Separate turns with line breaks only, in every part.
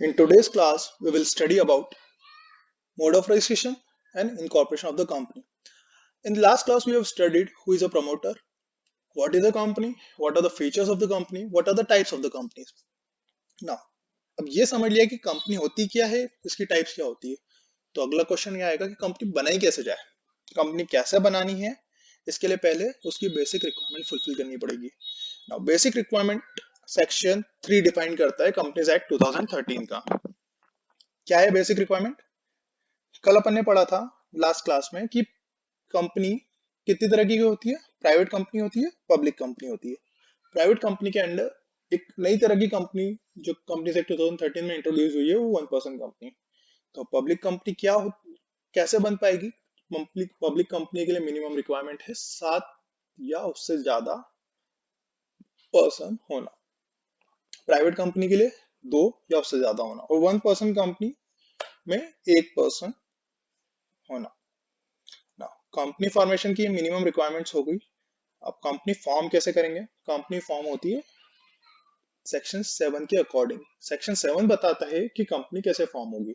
In today's class, we will study about mode of registration and incorporation of the company. In the last class, we have studied who is a promoter, what is a company, what are the features of the company, what are the types of the companies. Now, अब ये समझ लिया कि company होती क्या है, इसकी types क्या होती है. तो अगला क्वेश्चन ये आएगा कि कंपनी बनाई कैसे जाए, कंपनी कैसे बनानी है. इसके लिए पहले उसकी बेसिक रिक्वायरमेंट फुलफिल करनी पड़ेगी. Now basic requirement section 3 define करता है कंपनीज एक्ट 2013 का. क्या है बेसिक रिक्वायरमेंट? कल अपन ने पढ़ा था लास्ट क्लास में कि कंपनी कितनी तरह की होती है. प्राइवेट कंपनी होती है, पब्लिक कंपनी होती है. प्राइवेट कंपनी के अंडर एक नई तरह की कंपनी जो कंपनी एक्ट 2013 में इंट्रोड्यूस हुई है वो 1% कंपनी. तो पब्लिक कंपनी कैसे बन पाएगी? पब्लिक कंपनी के लिए मिनिमम रिक्वायरमेंट है 7 या उससे ज्यादा पर्सन होना. प्राइवेट कंपनी के लिए 2 या उससे ज्यादा होना, और 1% कंपनी में 1 पर्सन होना. कंपनी फॉर्मेशन की मिनिमम रिक्वायरमेंट्स हो गई. अब कंपनी फॉर्म कैसे करेंगे? कंपनी फॉर्म होती है सेक्शन 7 के अकॉर्डिंग. सेक्शन 7 बताता है कि कंपनी कैसे फॉर्म होगी.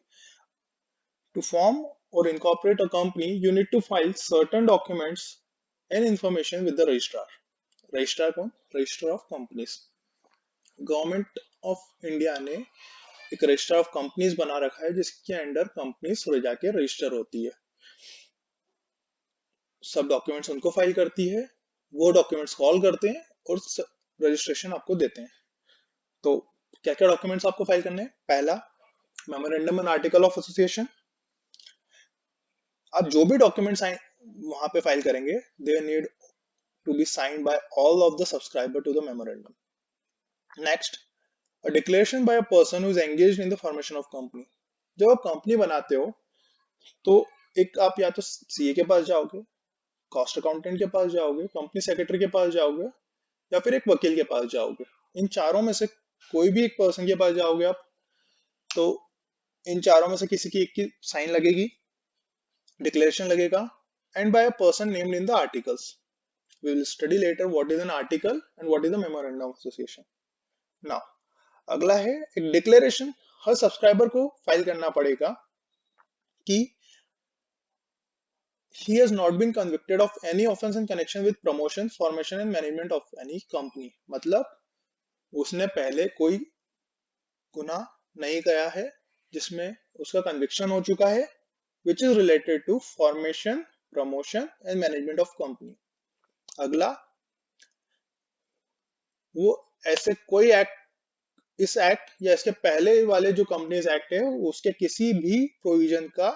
टू फॉर्म और incorporate a company you need to file certain documents and information with the registrar. Registrar कौन? Register of companies. Government of India ने एक रजिस्टर ऑफ कंपनीज बना रखा है जिसके अंडर कंपनीज जाके रजिस्टर होती है. सब डॉक्यूमेंट्स उनको फाइल करती है, वो डॉक्यूमेंट्स कॉल करते हैं और रजिस्ट्रेशन आपको देते हैं. तो क्या क्या डॉक्यूमेंट्स आपको फाइल करने हैं? पहला, memorandum and article of association. आप जो भी डॉक्यूमेंट्स वहां पे फाइल करेंगे they need to be signed by all of the subscriber to the memorandum. Next, a declaration by a person who is engaged in the formation of company. जब आप company बनाते हो तो एक आप या तो सीए के पास जाओगे, कॉस्ट अकाउंटेंट के पास जाओगे, कंपनी सेक्रेटरी के पास जाओगे, या फिर एक वकील के पास जाओगे. इन चारों में से कोई भी एक पर्सन के पास जाओगे आप, तो इन चारों में से किसी की एक की साइन लगेगी, डिक्लेरेशन लगेगा, and by a person named in the articles. We will study later what is an article and what is the memorandum of association. Now अगला है एक डिक्लेरेशन. हर सब्सक्राइबर को फाइल करना पड़ेगा कि he has not been convicted of any offense in connection with promotion, formation and management of any company. मतलब उसने पहले कोई गुनाह नहीं किया है जिसमें उसका कन्विक्शन हो चुका है, which is related to formation, promotion and management of company. अगला, वो ऐसे कोई एक्ट, इस एक्ट या इसके पहले वाले जो कंपनीज एक्ट है उसके किसी भी प्रोविजन का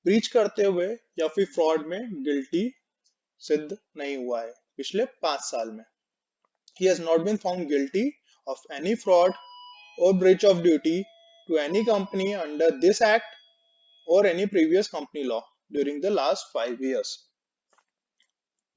ब्रीच करते हुए या फिर फ्रॉड में गिल्टी सिद्ध नहीं हुआ है पिछले 5 साल में. He has not been found guilty of any fraud or breach of duty to any company under this act or any previous company law during the last 5 years.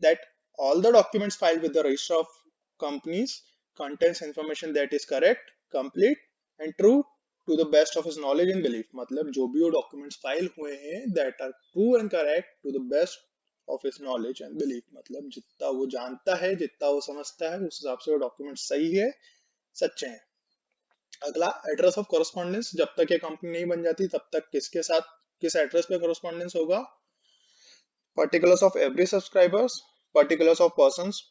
That all the documents filed with the register of companies contains information that is correct, complete and true to the best of his knowledge and belief. मतलब जो भी वो documents file हुए हैं that are true and correct to the best of his knowledge and belief. मतलब जितना वो जानता है, जितना वो समझता है, उस हिसाब से वो डॉक्यूमेंट सही है, सच्चे हैं. अगला, एड्रेस ऑफ कॉरेस्पॉन्डेंस. जब तक ये कंपनी नहीं बन जाती तब तक किसके साथ किस एड्रेस पे कॉरेस्पॉन्डेंस होगा. particulars of every subscribers, particulars of persons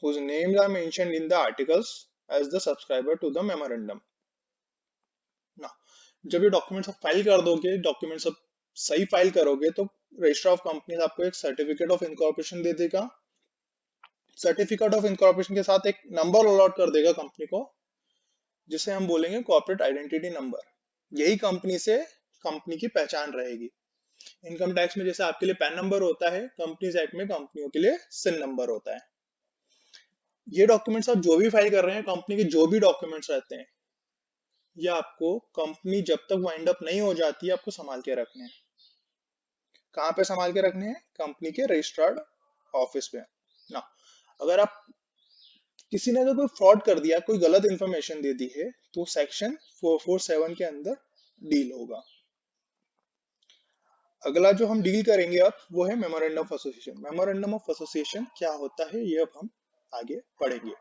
whose names are mentioned in the articles as the subscriber to the memorandum. ना, जब ये डॉक्यूमेंट्स आप फाइल कर दोगे, डॉक्यूमेंट्स आप सही फाइल करोगे, तो रजिस्टर ऑफ कंपनीज आपको एक सर्टिफिकेट ऑफ इनकॉर्पोरेशन दे देगा. सर्टिफिकेट ऑफ इनकॉर्पोरेशन के साथ एक नंबर अलॉट कर देगा कंपनी को, जिसे हम बोलेंगे कॉर्पोरेट आइडेंटिटी नंबर. यही कंपनी से कंपनी की पहचान रहेगी. इनकम टैक्स में जैसे आपके लिए पैन नंबर होता है, कंपनीज एक्ट में कंपनियों के लिए सिन नंबर होता है. ये डॉक्यूमेंट्स आप जो भी फाइल कर रहे हैं, कंपनी के जो भी डॉक्यूमेंट्स रहते हैं, ये आपको कंपनी जब तक वाइंड अप नहीं हो जाती आपको संभाल के रखने हैं. कहाँ पे संभाल के रखने हैं? कंपनी के रजिस्टर्ड ऑफिस पे ना. अगर आप किसी ने अगर कोई फ्रॉड कर दिया, कोई गलत इंफॉर्मेशन दे दी है, तो सेक्शन 447 के अंदर डील होगा. अगला जो हम डील करेंगे अब वो है memorandum of association. Memorandum of association क्या होता है ये अब हम आगे पढ़ेंगे.